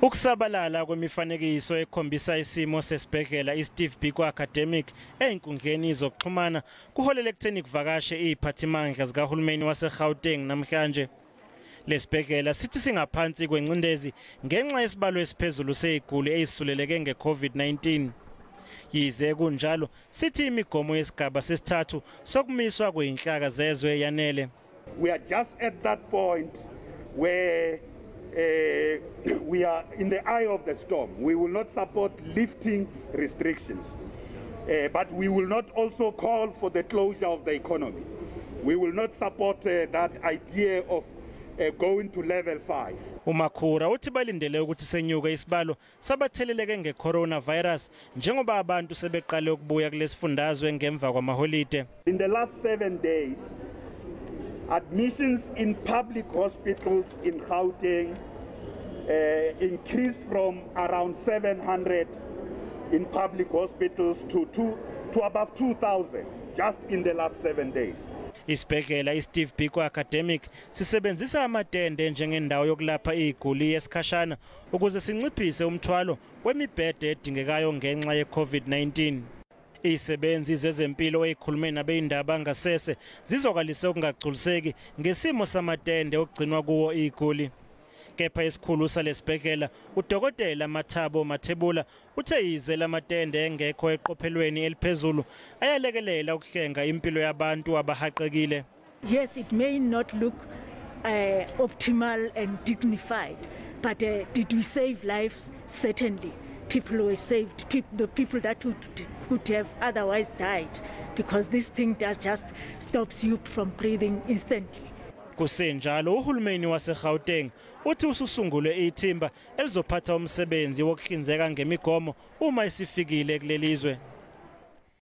Ukusabalala kwemifanekiso ekhombisa isimo sesibhedlela iSteve Biko Academic einkundleni zokuxhumana kuholele ekutheni kuvakashe iziphathimandla zikahulumeni waseGauteng namhlanje. Lesibhedlela sithi singaphansi kwencindezi ngenxa yesibalo esiphezulu seziguli ezisuleleke ngeCovid-19. Yize kunjalo sithi imigomo yesigaba sesithathu sokumiswa kwezinhlaka zezwe yanele. We are just at that point where we are in the eye of the storm. We will not support lifting restrictions, but we will not also call for the closure of the economy. We will not support that idea of going to level 5. uMakhura uthi balindele ukuthi senyuka isibalo sabatheleleke ngecoronavirus njengoba abantu sebeqale ukubuya kulesifundazwe ngemva kwamaholide. In the last 7 days, admissions in public hospitals in Gauteng increased from around 700 in public hospitals to above 2,000 just in the last 7 days. Isibhedlela iSteve Biko Academic sisebenzisa amatende njengendawo yokulapha iziguli yesikhashana ukuze sinciphise umthwalo wemibhede edingekayo ngenxa yeCovid-19. Izisebenzi zezempilo ezikhulume nabezindaba ngasese zizokalise ukungagculiseki ngesimo samatende okugcinwa kuwo iziguli. Kepha isikhulu salesibhedlela uDokotela Mathebula uthe yize lamatende engekho eqophelweni eliphezulu ayalekelela ukuhlenga impilo yabantu abahaqekile. Yes, it may not look optimal and dignified, but did we save lives? Certainly. People were saved, the people that would have otherwise died, because this thing that just stops you from breathing instantly. Kusenjalo uhulumeni waseGauteng uthi ususungule ithimba elizophatha umsebenzi wokuhlinzeka ngemigomo uma isifikile kulelizwe.